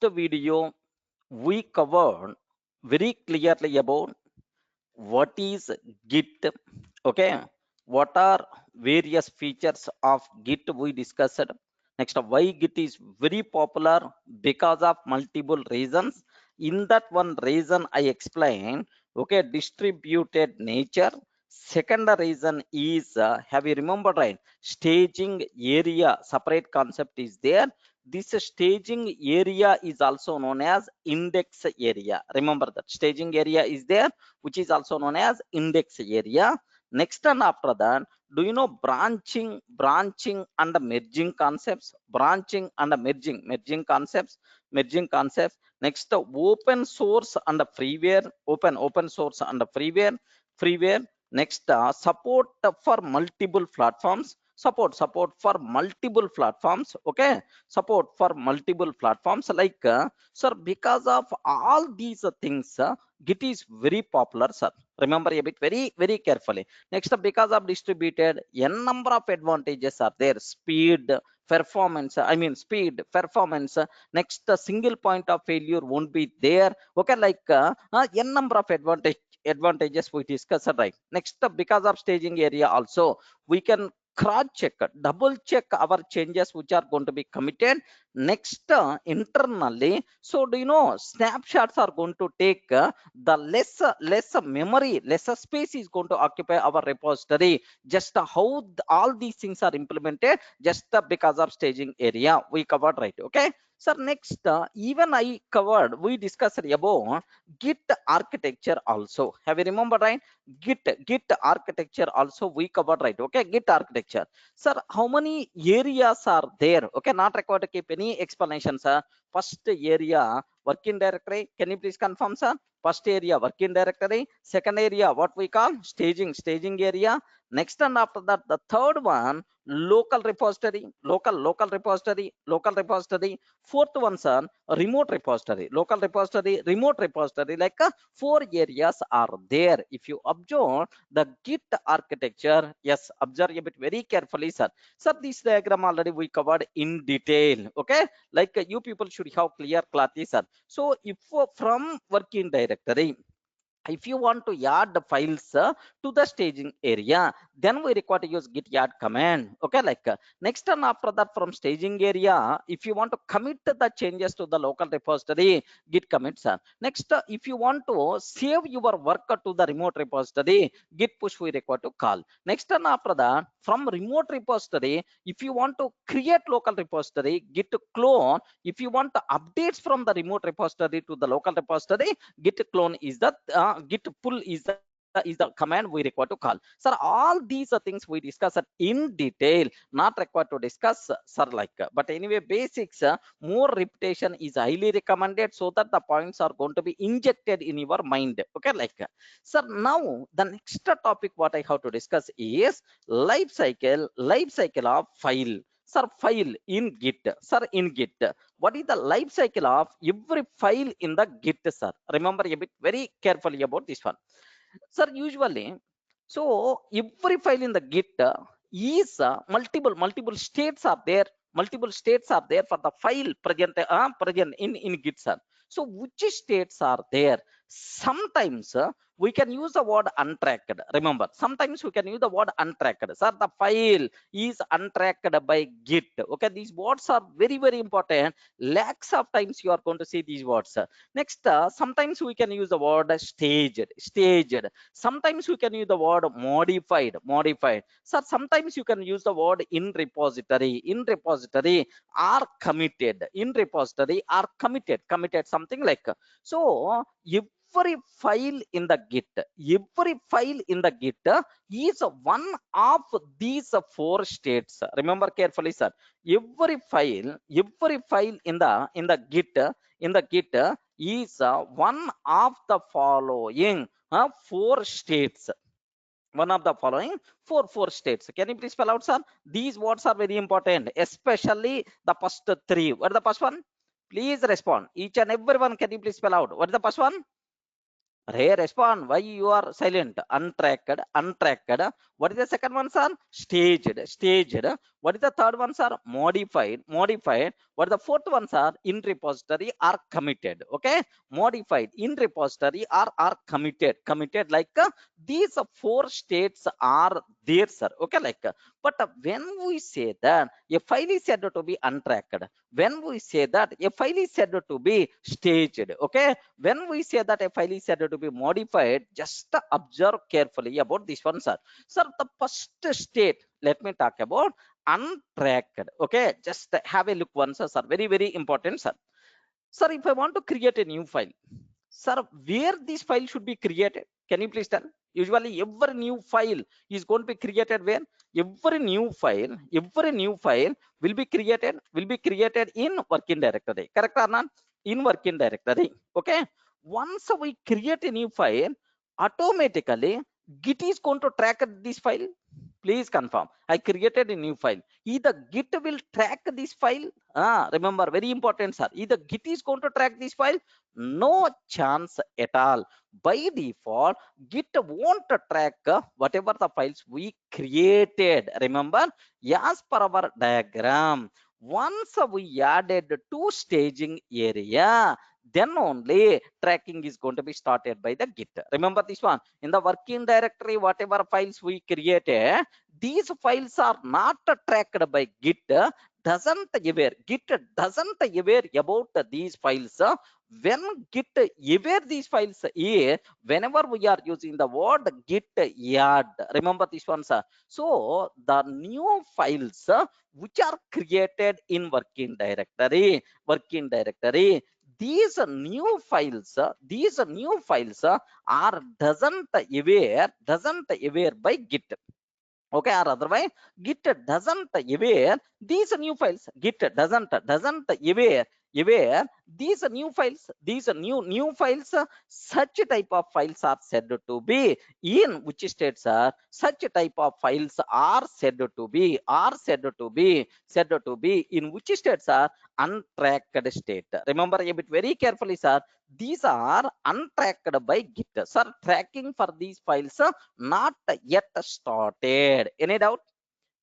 video, we covered very clearly about what is Git, okay? What are various features of Git we discussed. Next, why Git is very popular because of multiple reasons. In that one reason, I explained, okay, distributed nature. Second reason is, have you remembered, right? Staging area, separate concept is there. This staging area is also known as index area. Remember that staging area is there, which is also known as index area. Next, and after that, do you know branching and merging concepts? Branching and merging concepts, merging concepts. Next, open source and freeware, open source and freeware. Next, support for multiple platforms, support for multiple platforms, okay, support for multiple platforms, like sir, because of all these things, Git is very popular, sir. Remember a bit very carefully. Next, because of distributed, n number of advantages are there. Speed, performance. I mean speed, performance. Next, single point of failure won't be there. Okay, like n number of advantages we discussed, right? Next, because of staging area, also we can cross check, double check our changes which are going to be committed. Next, internally, so do you know snapshots are going to take the less memory, lesser space is going to occupy our repository. Just how all these things are implemented, just because of staging area we covered, right? Okay, sir. Next, even I covered, we discussed about Git architecture also. Have you remembered, right? Git architecture also we covered, right? Okay, Git architecture. Sir, how many areas are there? Okay, not required to keep any explanation, sir. First area, working directory. Can you please confirm, sir? First area, working directory. Second area, what we call staging area. Next, and after that, the third one, local repository, local repository. Fourth one, sir, remote repository, local repository, remote repository. Like four areas are there. If you observe the Git architecture, yes, observe a bit very carefully, sir. Sir, this diagram already we covered in detail. Okay, like you people should have clear clarity, sir. So if from working directory, if you want to add the files to the staging area, then we require to use git add command. Okay, like next, and after that, from staging area, if you want to commit the changes to the local repository, git commits. Next, if you want to save your work to the remote repository, git push we require to call. Next, and after that, from remote repository, if you want to create local repository, git clone. If you want the updates from the remote repository to the local repository, git clone is the git pull is the command we require to call. Sir, all these things we discuss in detail, not required to discuss, sir, like but anyway, basics, more repetition is highly recommended, so that the points are going to be injected in your mind. Okay, like sir, now the next topic what I have to discuss is life cycle of file. Sir, file in Git. Sir, in Git, what is the life cycle of every file in the Git, sir? Remember a bit very carefully about this one. Sir, usually, so every file in the Git is multiple states are there. Multiple states are there for the file present in Git, sir. So which states are there? Sometimes we can use the word untracked. Remember, sometimes we can use the word untracked. Sir, the file is untracked by Git. Okay, these words are very important. Lakhs of times you are going to see these words. Next, sometimes we can use the word staged. Sometimes we can use the word modified. So sometimes you can use the word in repository, or committed, in repository or committed, something like. So every file in the Git, every file in the Git is one of these four states. Remember carefully, sir. Every file in the Git is one of the following four states. One of the following four states. Can you please spell out, sir? These words are very important, especially the first three. What is the first one? Please respond, each and everyone. Can you please spell out what is the first one? Hey, respond. Why you are silent? Untracked, untracked. What is the second one, sir? Staged, staged. What is the third one, sir? Modified, modified. What is the fourth one, sir? In repository or committed. Okay, modified, in repository or committed, committed. Like these four states are there, sir. Okay, like. But when we say that a file is said to be untracked, when we say that a file is said to be staged, okay, when we say that a file is said to be modified, just observe carefully about this one, sir. Sir, the first state, let me talk about untracked. Okay, just have a look once, sir. Very, very important, sir. Sir, if I want to create a new file, sir, where this file should be created? Can you please tell? Usually, every new file is going to be created where? Every new file will be created in working directory. Correct or not? In working directory. Okay. Once we create a new file, automatically Git is going to track this file. Please confirm. I created a new file. Either Git will track this file. Remember, very important, sir. Either Git is going to track this file. No chance at all. By default, Git won't track whatever the files we created. Remember, as per our diagram, once we added two staging area, then only tracking is going to be started by the Git. Remember this one. In the working directory, whatever files we created, these files are not tracked by Git. Git doesn't aware about these files. When Git aware these files here, whenever we are using the word Git add, remember this one, sir. So the new files which are created in working directory, these new files are doesn't aware by Git. Okay, or otherwise Git doesn't aware these new files. Git doesn't aware these new files. Such type of files are said to be in which states are such type of files are said to be in which states are untracked state. Remember a bit very carefully, sir. These are untracked by Git, sir. Tracking for these files not yet started. Any doubt?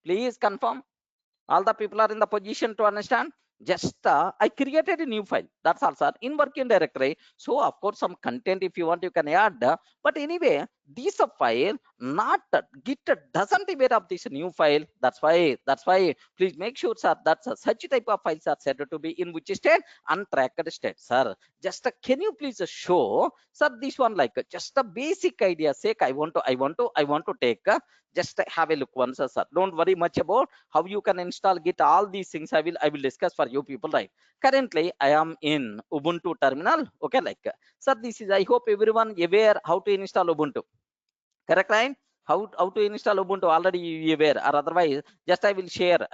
Please confirm. All the people are in the position to understand. Just I created a new file, that's all, sir, in working directory. So of course some content, if you want, you can add, but anyway, this file not Git doesn't aware of this new file. That's why please make sure, sir, that such type of files are said to be in which state? Untracked state, sir. Just can you please show, sir, this one, like just a basic idea sake, I want to take, just have a look once, sir. Don't worry much about how you can install Git. All these things I will discuss for you people, right? Currently I am in Ubuntu terminal. Okay, like, sir, this is, I hope everyone aware how to install Ubuntu. Correct, right? How to install Ubuntu already you aware, or otherwise just I will share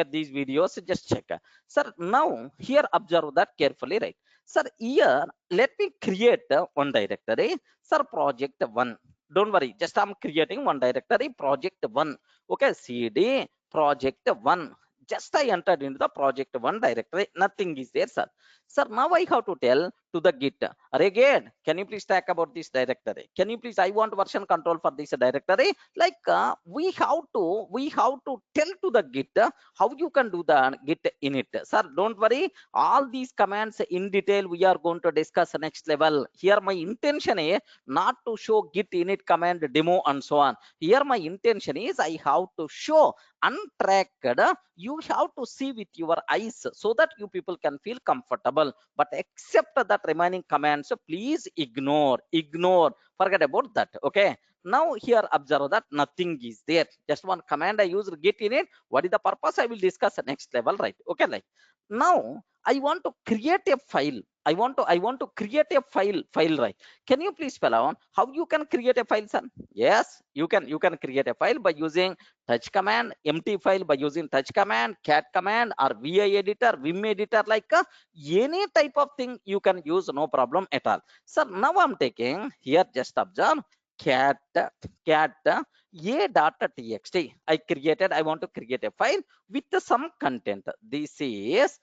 these videos. Just check, sir. Now here observe that carefully, right? Sir, here let me create one directory, sir. Project one. Don't worry, just I'm creating one directory, project one. Okay, cd project one. Just I entered into the project one directory. Nothing is there, sir. Sir, now I have to tell to the Git, again, can you please talk about this directory? Can you please, I want version control for this directory. Like, we have to tell to the Git how you can do the Git init. Sir, don't worry, all these commands in detail we are going to discuss next level. Here my intention is not to show Git init command demo and so on. Here my intention is I have to show untracked. You have to see with your eyes so that you people can feel comfortable. But except that remaining commands, please ignore, forget about that. Okay, now here observe that nothing is there. Just one command I use, Git init. What is the purpose? I will discuss next level, right? Okay, like, now I want to create a file. I want to create a file, right? Can you please spell out how you can create a file, son? Yes, you can create a file by using touch command, empty file by using touch command, cat command, or vi editor, vim editor, like any type of thing you can use, no problem at all. So now I'm taking here, just observe, cat a.txt. I want to create a file with some content. This is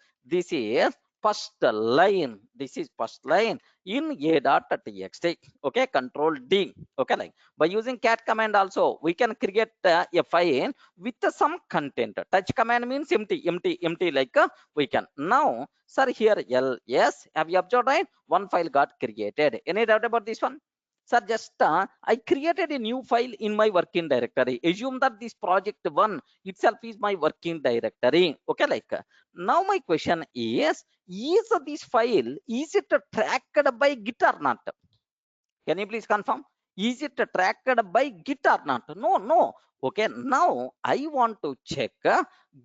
first line. This is first line in a.txt. Okay, control D. Okay, like by using cat command also we can create a file with some content. Touch command means empty like we can. Now sir, here ls, have you observed, right? One file got created. Any doubt about this one? Sir, just I created a new file in my working directory. Assume that this project one itself is my working directory. Okay, like now my question is this file, is it tracked by Git or not? Can you please confirm? Is it tracked by Git or not? No, no. Okay, now I want to check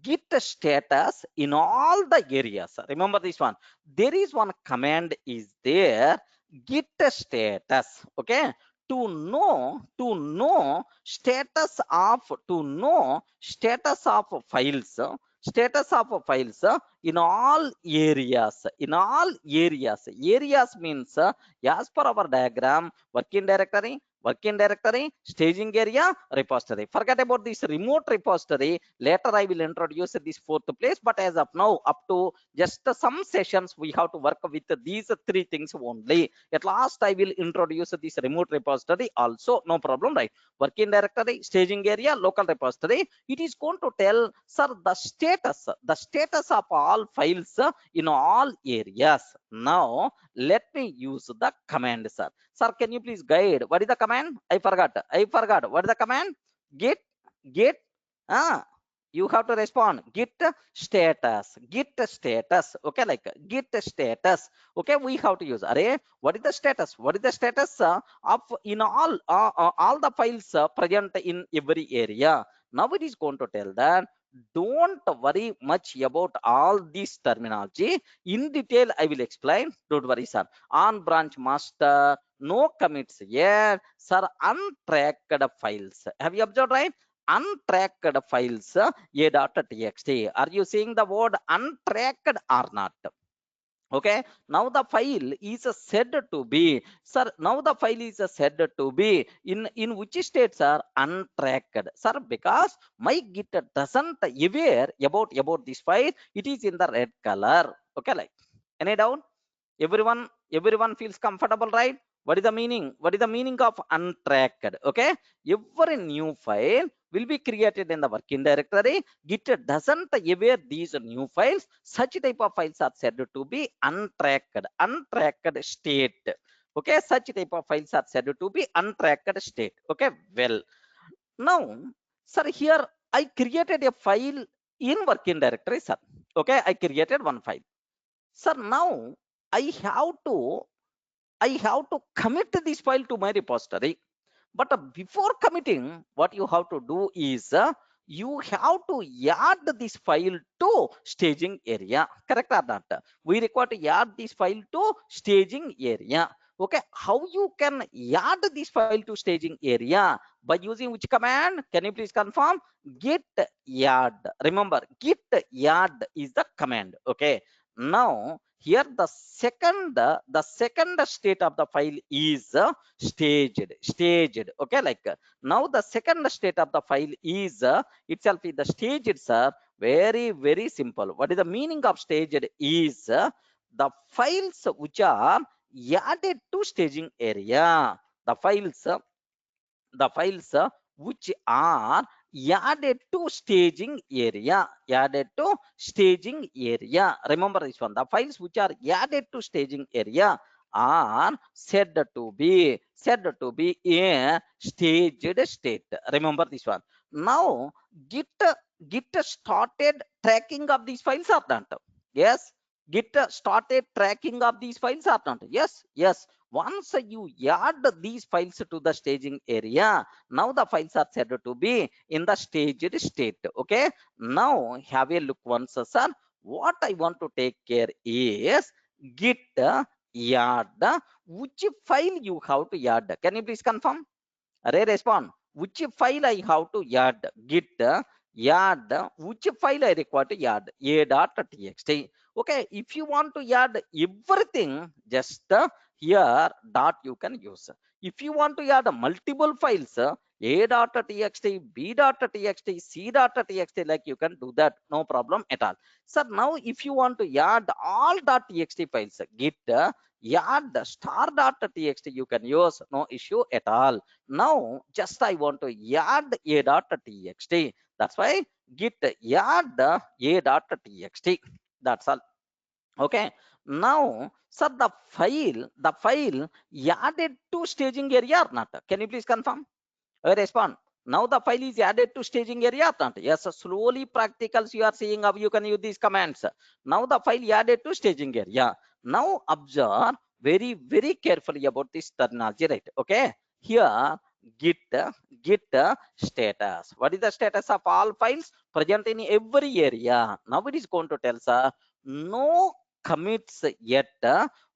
Git status in all the areas. Remember this one. There is one command is there, Git status. Okay, to know status of files, in all areas means as per our diagram, working directory, staging area, repository. Forget about this remote repository. Later I will introduce this fourth place, but as of now, up to just some sessions, we have to work with these three things only. At last I will introduce this remote repository also, no problem, right? Working directory, staging area, local repository. It is going to tell, sir, the status of all files in all areas. Now let me use the command, sir. Sir, can you please guide? What is the command? I forgot. What is the command? Git. Ah, you have to respond. Git status. Okay, like git status. Okay, we have to use. Array, what is the status? What is the status of in all the files present in every area? Now it is going to tell that don't worry much about all this terminology. In detail, I will explain. Don't worry, sir. On branch master, no commits yet, sir. Untracked files. Have you observed, right? Untracked files, a.txt. Are you seeing the word untracked or not? Okay, now the file is said to be, sir, now the file is said to be in which states are untracked, sir, because my Git doesn't aware about this file. It is in the red color. Okay, like any doubt? Everyone feels comfortable, right? What is the meaning of untracked? Okay, every new file will be created in the working directory. Git doesn't aware these new files. Such type of files are said to be untracked state. Okay, such type of files are said to be untracked state. Okay, well, now sir, here I created a file in working directory, sir. Okay, I created one file, sir. Now i have to I have to commit this file to my repository. But before committing, what you have to do is you have to add this file to staging area. Correct or not? We require to add this file to staging area. Okay, how you can add this file to staging area? By using which command? Can you please confirm? Git add. Remember, git add is the command. Okay, now here the second state of the file is staged. Okay, like now the second state of the file is itself is the staged, sir. Very simple. What is the meaning of staged is the files which are added to staging area. The files which are added to staging area. Remember this one. The files which are added to staging area are said to be a staged state. Remember this one. Now git started tracking of these files or not? Yes, git started tracking of these files or not? Yes. Once you add these files to the staging area, now the files are said to be in the staged state. Okay, now have a look once, sir. What I want to take care is git add. Which file you have to add? Can you please confirm? Array, respond. Which file I have to add? Git add. Which file I require to add? A.txt. Okay, if you want to add everything, just here dot you can use. If you want to add multiple files, a.txt, b.txt, c.txt, like you can do that, no problem at all. So now if you want to add all .txt files, git add star.txt, you can use, no issue at all. Now just I want to add a.txt, that's why git add a.txt, that's all. Okay, now sir, the file added to staging area or not? Can you please confirm? Respond. Now the file is added to staging area or not? Yes, slowly practicals you are seeing how you can use these commands. Now the file added to staging area. Now observe very carefully about this terminology, right? Okay, here git git status. What is the status of all files present in every area? Now it is going to tell us no commits yet.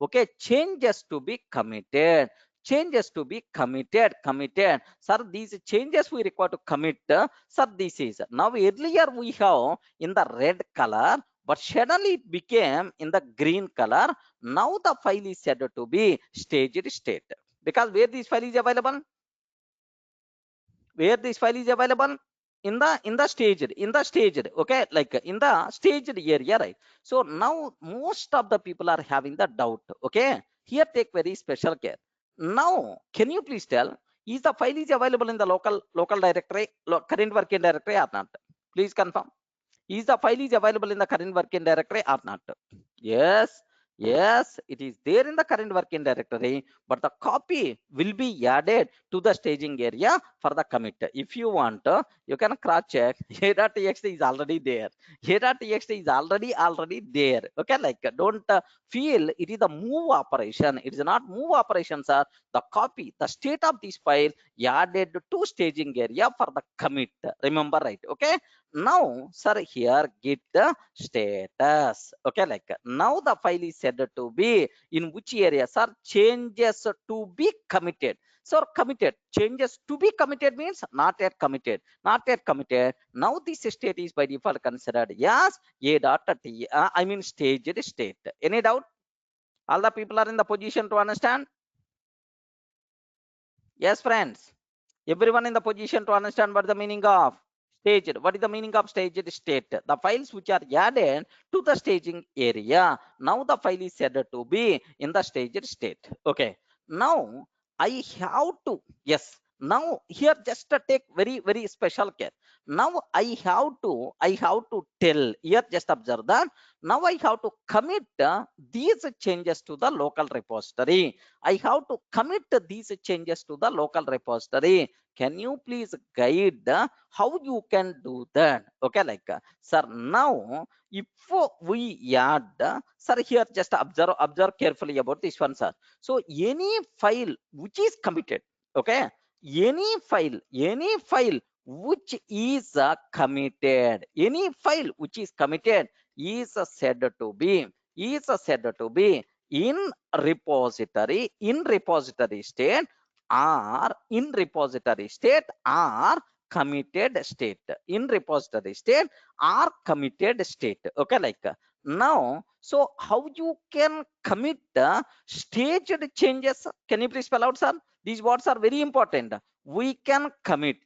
Okay, changes to be committed, changes to be committed. Sir, these changes we require to commit. Sir, this is now earlier we have in the red color, but suddenly it became in the green color. Now the file is said to be staged state, because where this file is available, where this file is available, in the staged, okay, like in the staged area, right? So now most of the people are having the doubt. Okay, here take very special care. Now can you please tell, is the file is available in the local directory, current working directory or not? Please confirm, is the file is available in the current working directory or not? Yes, yes, it is there in the current working directory, but the copy will be added to the staging area for the commit. If you want, you can cross check. a.txt is already there. a.txt is already there. Okay, like don't feel it is the move operation. It is not move operation, sir. The copy, the state of this file added to staging area for the commit. Remember, right? Okay. Now, sir, here git the status. Okay, like now the file is said to be in which area, sir? Changes to be committed. So committed, changes to be committed means not yet committed, not yet committed. Now this state is by default considered as a.t, I mean staged state. Any doubt? All the people are in the position to understand? Yes, friends. Everyone in the position to understand what the meaning of staged. What is the meaning of staged state? The files which are added to the staging area. Now the file is said to be in the staged state. Okay. Now I have to, yes. Now here just to take very special care. Now I have to tell here, just observe that. Now I have to commit these changes to the local repository. I have to commit these changes to the local repository. Can you please guide how you can do that? Okay, like sir, now if we add, sir, here just observe carefully about this one, sir. So any file which is committed, okay, any file which is committed, any file which is committed is said to be in repository state, or in repository state, or committed state, in repository state or committed state. Okay, like now, so how you can commit staged changes? Can you please spell out, sir? These words are very important. We can commit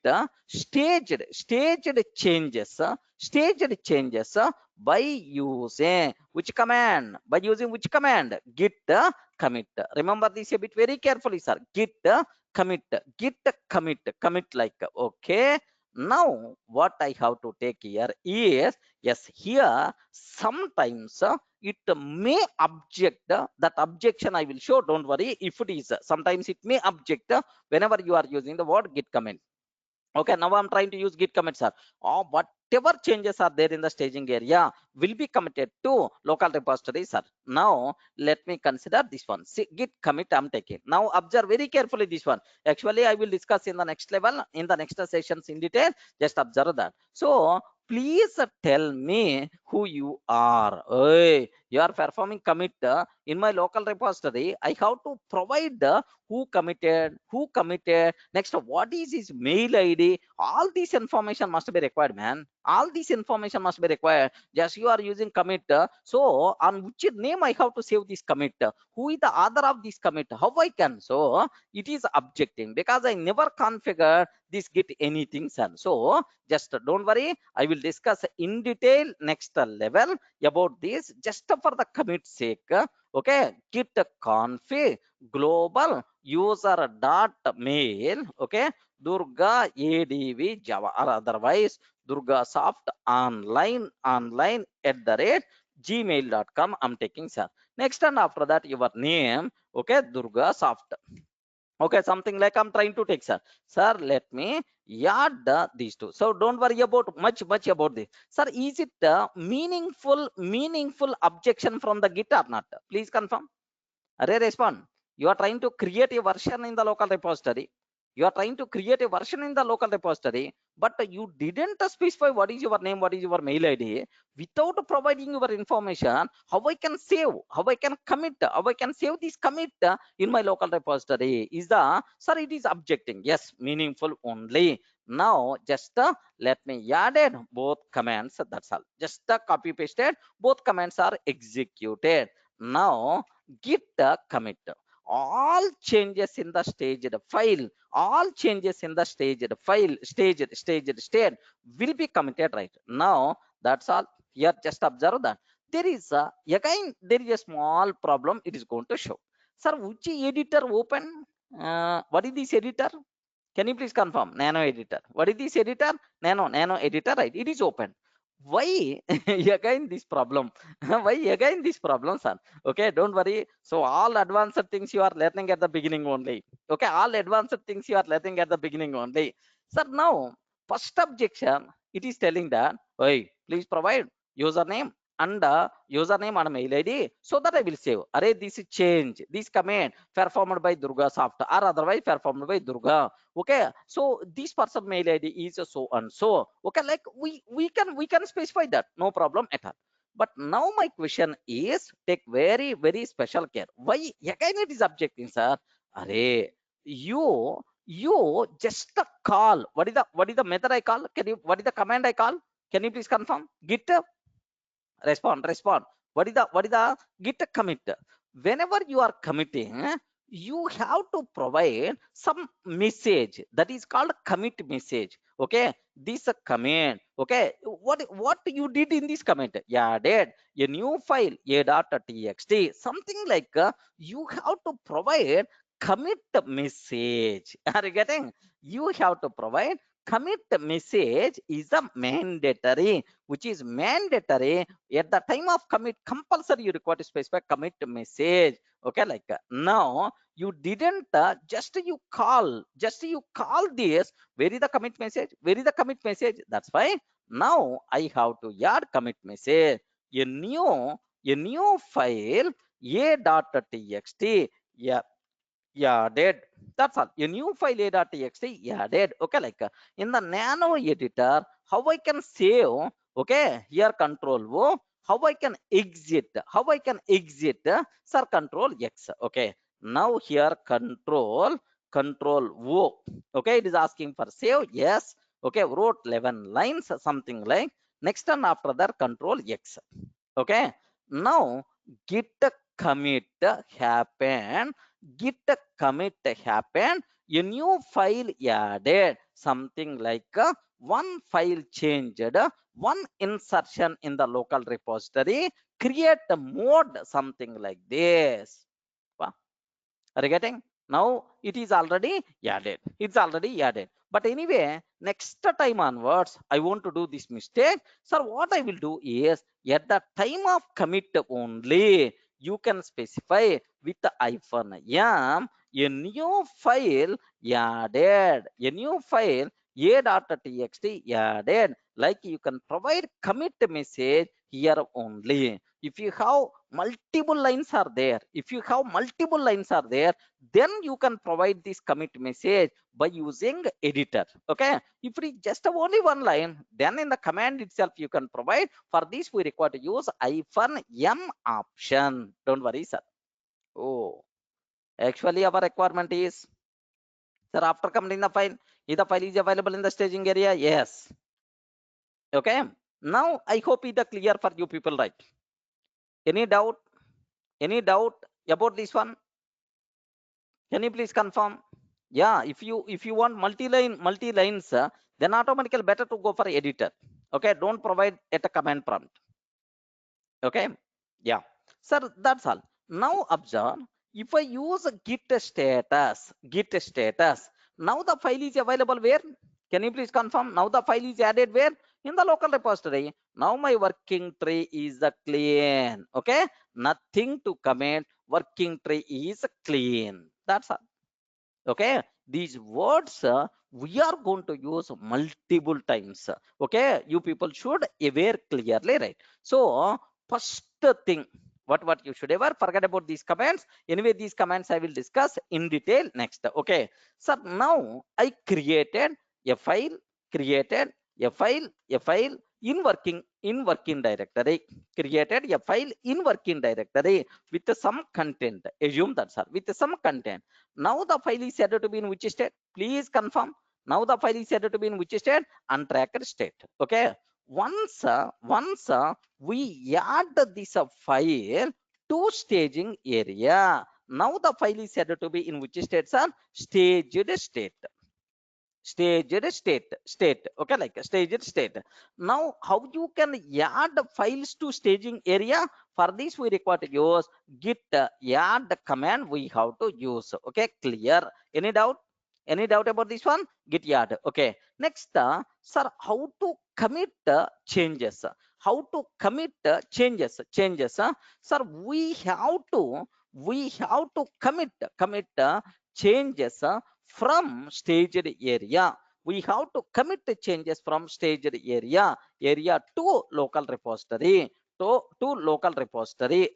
staged changes by using which command? By using which command? Git commit. Remember this a bit very carefully, sir. Git commit, git commit, like okay. Now what I have to take here is, yes, here sometimes it may object, that objection I will show, don't worry. If it is sometimes it may object whenever you are using the word git commit. Okay, now I'm trying to use git commit, sir. Or whatever changes are there in the staging area will be committed to local repository, sir. Now let me consider this one. See, git commit I'm taking. Now observe very carefully this one. Actually I will discuss in the next level, in the next sessions in detail. Just observe that. So please tell me who you are. Hey, you are performing commit in my local repository. I have to provide who committed, next what is his mail id, all this information must be required, man. All this information must be required. Just you are using commit, so on which name I have to save this commit, who is the author of this commit, how I can. So it is objecting because I never configure this git anything, sir. So just don't worry, I will discuss in detail next level about this, just for the commit sake. Okay, git config global user dot mail, okay, Durga adv java, or otherwise Durga Soft online at the rate gmail.com. I'm taking, sir. Next, and after that your name, okay, Durga Soft. Okay, something like I'm trying to take, sir. Sir, let me add these two. So don't worry about much about this, sir. Is it meaningful objection from the git or not? Please confirm. Array, respond. You are trying to create a version in the local repository. You are trying to create a version in the local repository, but you didn't specify what is your name, what is your mail ID. Without providing your information, how I can save, how I can commit, how I can save this commit in my local repository? Is the, sir, it is objecting. Yes, meaningful only. Now just let me add it both commands. That's all. Just copy pasted. Both commands are executed. Now git commit all changes in the staged file, all changes in the staged file, staged state will be committed right now. That's all. Here just observe that there is again there is a small problem. It is going to show, sir, which editor open, what is this editor? Can you please confirm? Nano editor. What is this editor? Nano editor, right? It is open. Why again this problem? Why again this problem, son? Okay, don't worry. So all advanced things you are learning at the beginning only. Okay, all advanced things you are learning at the beginning only. Sir, now first objection, it is telling that, hey, please provide username and username and mail ID so that I will save. Array, this is change. This command performed by Durga Soft or otherwise performed by Durga. Okay, so this person mail id is so and so. Okay, like we can specify that, no problem at all. But now my question is, take very special care. Why again it is objecting, sir? Array, you just call, what is the method I call? Can you, what is the command I call? Can you please confirm? Git respond. What is the git commit? Whenever you are committing, you have to provide some message that is called commit message. Okay, this command. Okay, what you did in this commit? Yeah, added a new file a.txt, something like you have to provide commit message. Are you getting? You have to provide commit message is a mandatory, which is mandatory at the time of commit. Compulsory you require to specify commit message. Okay, like now you didn't just you call this. Where is the commit message? Where is the commit message? That's why now I have to add commit message. A new file a.txt. Yeah, yeah, dead. That's all. A new file a.txt. Yeah, dead. Okay, like in the nano editor, how I can save? Okay, here control O. How I can exit? How I can exit? Sir, control X. Okay. Now here control O. Okay, it is asking for save. Yes. Okay, wrote 11 lines, something like. Next and after that, control X. Okay. Now git commit happen. Git commit happen. A new file added. Something like one file changed. One insertion in the local repository. Create a mode. Something like this. Wow. Are you getting? Now it is already added. It's already added. But anyway, next time onwards, I want to do this mistake. Sir, what I will do is at the time of commit only, you can specify with the -m a new file added. A new file a.txt added. Like you can provide commit message here only. If you have multiple lines are there, then you can provide this commit message by using editor. Okay, if it is just only one line, then in the command itself you can provide. For this we require to use -m option. Don't worry, sir. Oh, actually our requirement is, sir, after committing the file, if the file is available in the staging area, yes. Okay, now I hope it is clear for you people, right? Any doubt? Any doubt about this one? Can you please confirm? Yeah, if you want multi lines, then automatically better to go for editor. Okay, don't provide at a command prompt. Okay, yeah, sir, that's all. Now observe, if I use a git status, now the file is available where? Can you please confirm? Now the file is added where? In the local repository. Now my working tree is clean. Okay, nothing to comment, working tree is clean. That's all. Okay, these words we are going to use multiple times. Okay, you people should aware clearly, right? So first thing, what you should ever forget about these commands. Anyway, these commands I will discuss in detail next. Okay, so now I created a file in working directory, created a file in working directory with some content. Assume that's all, with some content. Now the file is said to be in which state? Please confirm. Now the file is said to be in which state? Untracked state. Okay, once we add this file to staging area, now the file is said to be in which state, sir? Staged state. State. Okay, like a staged state. Now how you can add files to staging area? For this we require to use git add command. We have to use. Okay, clear? Any doubt? Any doubt about this one? Git add. Okay, next, sir, how to commit changes? How to commit changes? Sir, we have to commit changes from staged area. We have to commit the changes from staged area to local repository, to local repository.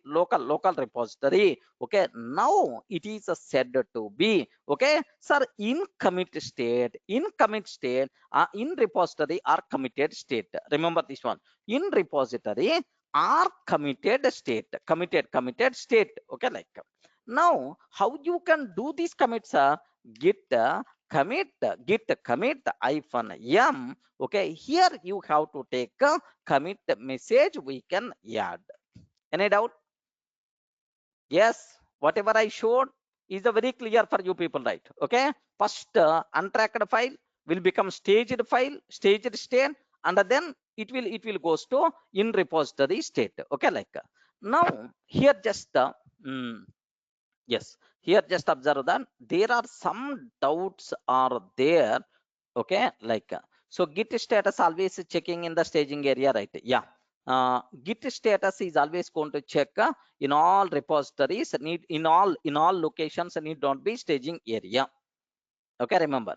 Okay, now it is said to be, okay, sir, in commit state, in repository or committed state. Remember this one, in repository or committed state. Okay, like, now how you can do these commits? Git commit hyphen m. Okay, here you have to take a commit message we can add. Any doubt? Yes, whatever I showed is a very clear for you people, right? Okay, first untracked file will become staged state, and then it will goes to in repository state. Okay, like, now here just mm, yes, here just observe that there are some doubts are there. Okay, like, so git status always checking in the staging area, right? Yeah, git status is always going to check in all repositories, need in all locations, need don't be staging area. Okay, remember.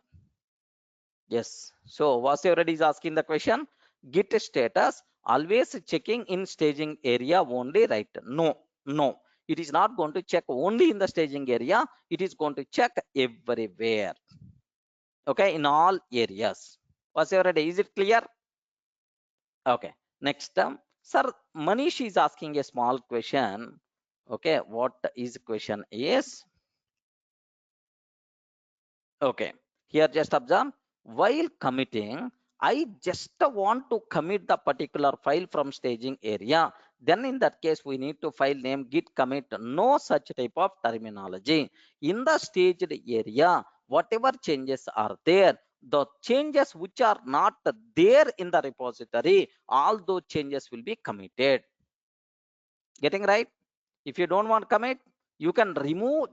Yes, so Vasudev is asking the question, git status always checking in staging area only, right? No, it is not going to check only in the staging area, it is going to check everywhere. Okay, in all areas. Vasudev, is it clear? Okay, next, sir, Manish is asking a small question. Okay, what is question is? Okay, here just observe, while committing, I just want to commit the particular file from staging area. Then in that case, we need to file name git commit. No such type of terminology. In the staged area, whatever changes are there, the changes which are not there in the repository, all those changes will be committed. Getting right? If you don't want commit, you can remove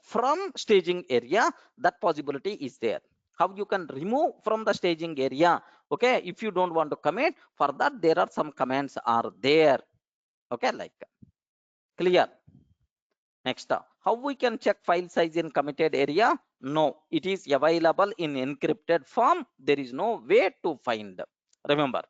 from staging area. That possibility is there. How you can remove from the staging area? Okay, if you don't want to commit, for that there are some commands are there. Okay, like, clear? Next, how we can check file size in committed area? No, it is available in encrypted form. There is no way to find. Remember.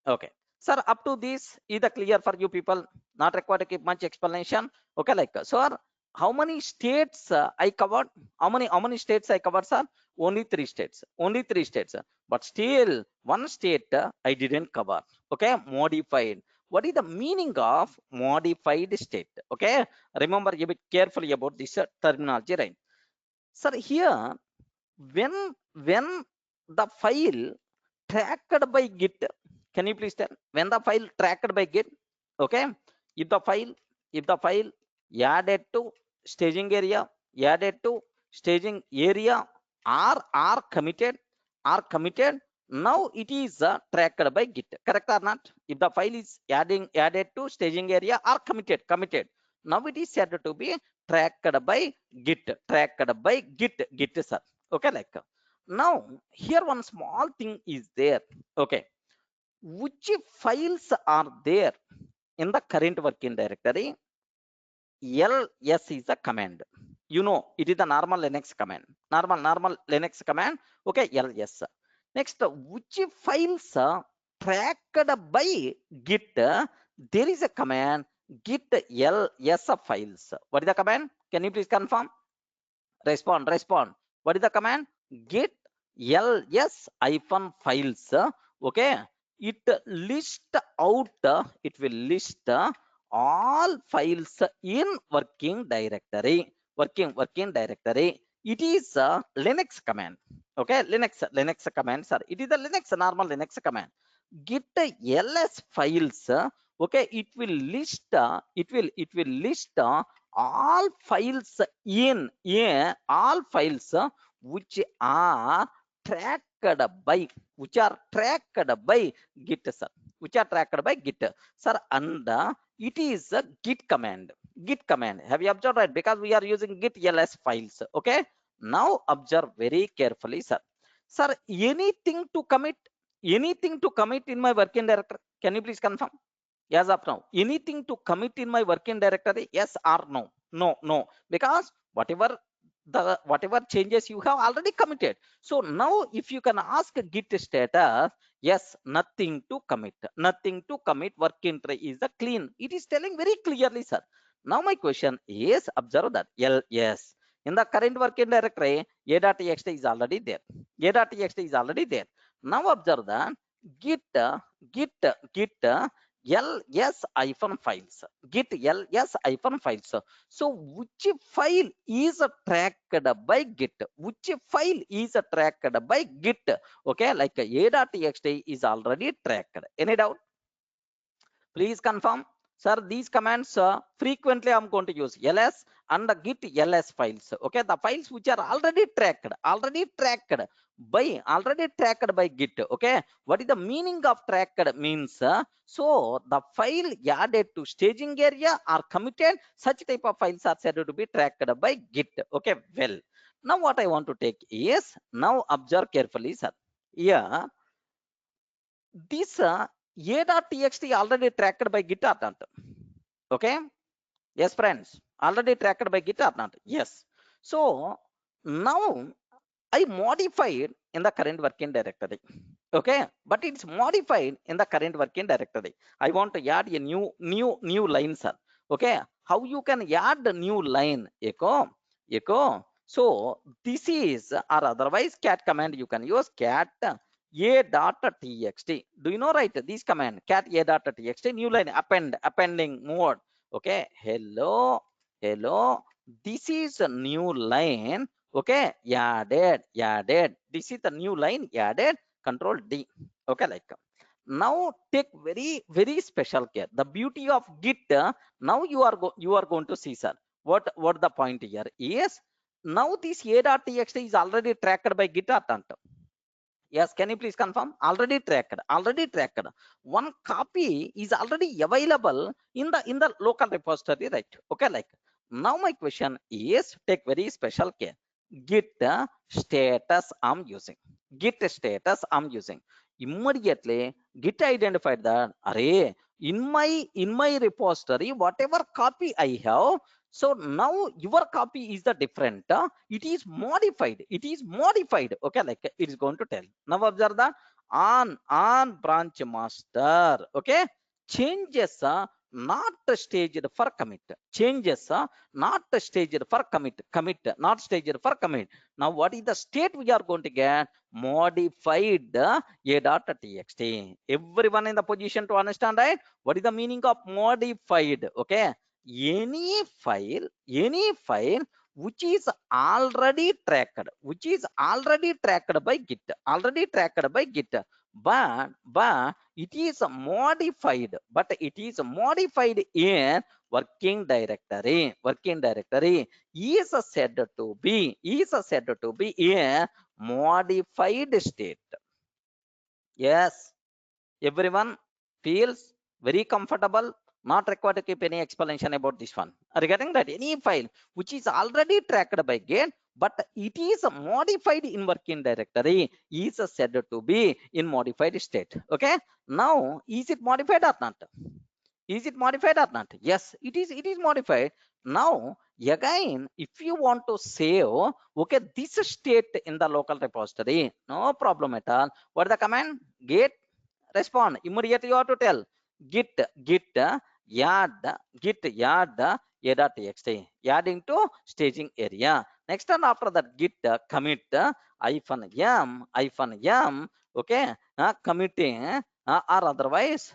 Okay, sir, up to this is the clear for you people, not required to keep much explanation. Okay, like, sir, how many states I covered? How many states I covered, sir? Only three states, but still one state I didn't cover. Okay, modified. What is the meaning of modified state? Okay, remember a bit carefully about this terminology, right? Sir, here, when the file tracked by Git? Can you please tell? When the file tracked by Git, okay? If the file added to staging area, added to staging area, are committed, now it is tracked by Git. Correct or not? If the file is added to staging area or committed, now it is said to be tracked by Git. Git, sir. Okay, like now here one small thing is there. Okay, which files are there in the current working directory? ls is the command. You know, it is the normal Linux command. Normal Linux command. Okay, ls. Next, which files tracked by Git? There is a command git ls files. What is the command? Can you please confirm? Respond. What is the command? Git ls hyphen files. Okay, it it will list all files in working directory. Working directory. It is a Linux command. Okay, Linux command, sir. It is a normal Linux command. Git ls files. Okay, it will list all files all files which are tracked by Git, sir. Which are tracked by Git, sir. And it is a Git command. Have you observed, right? Because we are using Git ls files. Okay, now observe very carefully, sir. Sir, anything to commit in my working directory? Can you please confirm? As of now, anything to commit in my working directory? Yes or no? No, because whatever changes you have already committed. So now if you can ask Git status, yes, nothing to commit. Working tray is the clean. It is telling very clearly, sir. Now my question is, observe that yes, in the current working directory, a.txt is already there. Now observe that git git ls hyphen files. Git ls hyphen files. So which file is tracked by Git? Okay, like a.txt is already tracked. Any doubt? Please confirm. Sir, these commands frequently I'm going to use ls and the git ls files. Okay, the files which are already tracked by Git. Okay, what is the meaning of tracked? Means so the file added to staging area are committed. Such type of files are said to be tracked by Git. Okay, well, now what I want to take is, now observe carefully, sir. Yeah, this a.txt already tracked by Git or not? Okay, yes friends, already tracked by Git or not? Yes. So now I modified in the current working directory. Okay, but it's modified in the current working directory. I want to add a new line, sir. Okay, how you can add the new line? Echo. So this is, or otherwise cat command you can use, cat a.txt. Do you know, right, this command cat a.txt, new line, appending mode. Okay, hello, this is a new line. Okay, added. This is the new line added. Control D. Okay, like now take very special care. The beauty of Git, now you are going to see, sir. What the point here is, now this a.txt is already tracked by Git or not? Yes, can you please confirm? Already tracked. One copy is already available in the local repository, right? Okay, like now my question is, take very special care. Git status I'm using. Immediately Git identified that, array, in my repository, whatever copy I have, so now your copy is the different. It is modified. Okay, like it is going to tell. Now observe that on branch master. Okay, changes not staged for commit. Changes not staged for not staged for commit. Now what is the state we are going to get? Modified a.txt. Everyone in the position to understand, right? What is the meaning of modified? Okay, any file which is already tracked by Git, but it is modified, in working directory is said to be a modified state. Yes, everyone feels very comfortable, not required to keep any explanation about this one. Regarding that, any file which is already tracked by Git, but it is modified in working directory is said to be in modified state. Okay. Now, is it modified or not? Is it modified or not? Yes, it is modified. Now, again, if you want to save, okay, this state in the local repository, no problem at all. What the command? Git respond. Immediately you have to tell git add a.txt, adding to staging area. Next, and after that, git commit -m, okay, committing or otherwise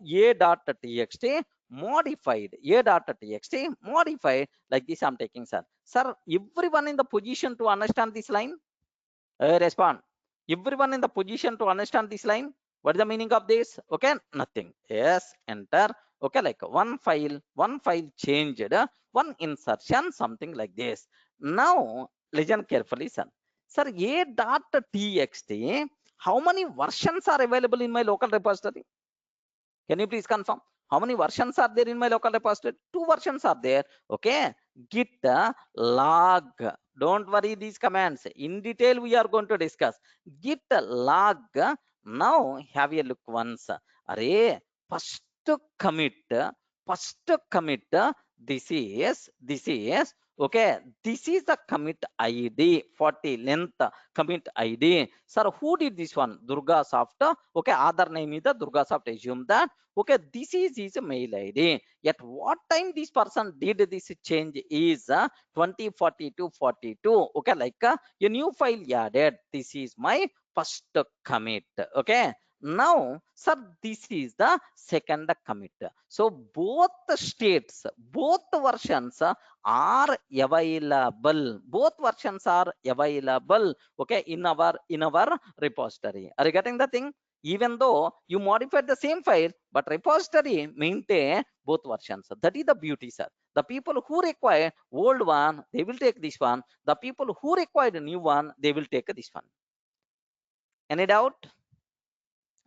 a.txt modified like this. I'm taking, sir, everyone in the position to understand this line? Respond. Everyone in the position to understand this line? What is the meaning of this? Okay, nothing. Yes, enter. Okay, like one file changed, one insertion, something like this. Now, listen carefully, sir. Sir, a.txt, how many versions are available in my local repository? Can you please confirm? How many versions are there in my local repository? 2 versions are there. Okay. Git log. Don't worry these commands. In detail, we are going to discuss. Git log. Now, have a look once. Array, first commit. First commit. This is okay. This is the commit ID 40 length commit ID. Sir, who did this one? Durga Soft. Okay, other name is the Durga Soft. Assume that. Okay, this is his mail ID. At what time this person did this change is 204242. Okay, like a new file added. This is my first commit. Okay. Now, sir, this is the second commit. So both states, both versions are available. Both versions are available. Okay, in our repository. Are you getting the thing? Even though you modified the same file, but repository maintain both versions. That is the beauty, sir. The people who require old one, they will take this one. The people who require a new one, they will take this one. Any doubt?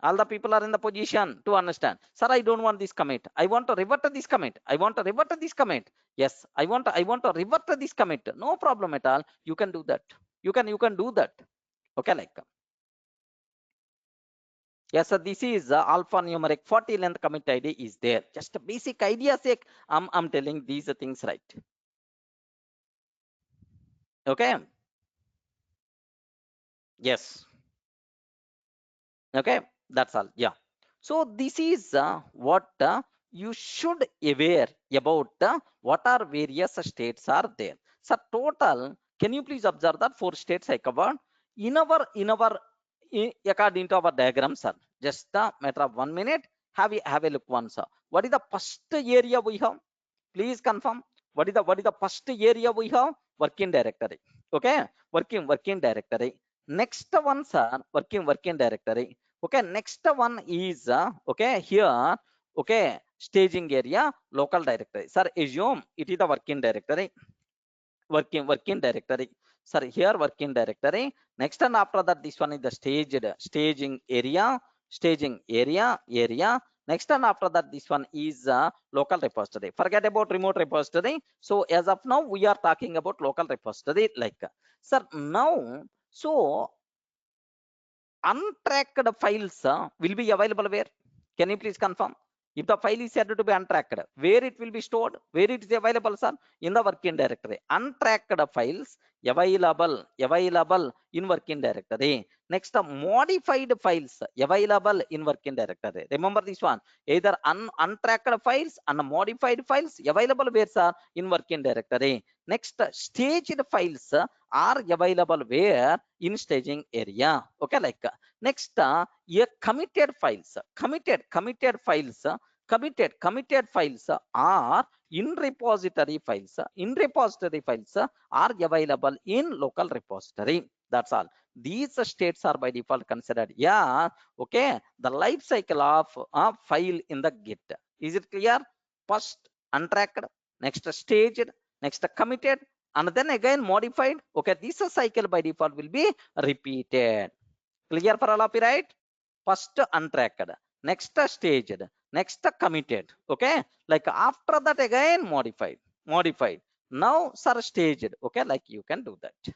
All the people are in the position to understand. Sir, I don't want this commit. I want to revert to this commit. I want to revert to this commit. Yes, I want to revert to this commit. No problem at all. You can do that. You can do that. Okay, like yes, sir, this is alphanumeric 40 length commit ID is there. Just a basic idea sake, I'm telling these things, right? Okay. Yes. Okay, that's all. Yeah. So this is what you should aware about what are various states are there. So total, can you please observe that 4 states I covered according to our diagram, sir? Just a matter of 1 minute. Have a look once, sir. What is the first area we have? Please confirm. What is the first area we have? Working directory. Okay, working directory. Next one, sir, working directory. Okay, next one is okay, here, okay, staging area, local directory. Sir, assume it is the working directory. Working directory. Sir, here working directory. Next, and after that, this one is the staging area. Next, and after that, this one is local repository. Forget about remote repository. So as of now, we are talking about local repository. Like, sir, now, so untracked files will be available where? Can you please confirm? If the file is said to be untracked, where it will be stored? Where it is available, sir? In the working directory. Untracked files available in working directory. Next, modified files available in working directory. Remember this one. Either untracked files and modified files available where, sir? In working directory. Next, staged files are available where? In staging area. Okay, like next, a committed files are in repository files are available in local repository. That's all. These states are by default considered. Yeah, okay. The life cycle of a file in the Git. Is it clear? First untracked, next staged, next committed, and then again modified. Okay, this cycle by default will be repeated. Clear for all of you, right? First untracked, next staged, next committed. Okay, like after that again modified. Now sir staged. Okay, like you can do that.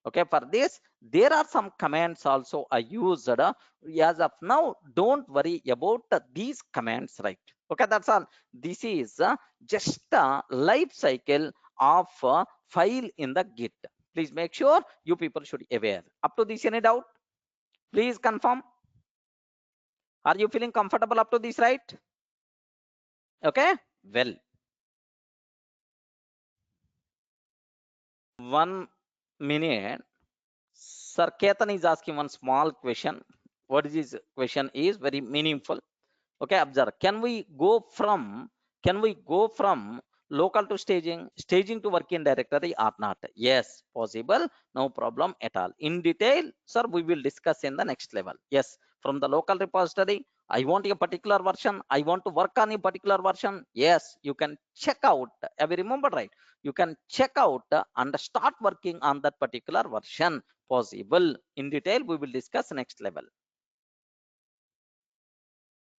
Okay, for this there are some commands also I used. As of now, don't worry about these commands, right? Okay, that's all. This is just a life cycle of file in the Git. Please make sure you people should be aware. Up to this, any doubt? Please confirm. Are you feeling comfortable up to this, right? Okay, well, 1 minute. Sir Ketan is asking one small question. What is his question is very meaningful. Okay, observe. Can we go from local to staging to working directory or not? Yes, possible. No problem at all. In detail, sir, we will discuss in the next level. Yes, from the local repository, I want a particular version. I want to work on a particular version. Yes, you can check out. Have you remembered, right? You can check out and start working on that particular version. Possible. In detail, we will discuss next level.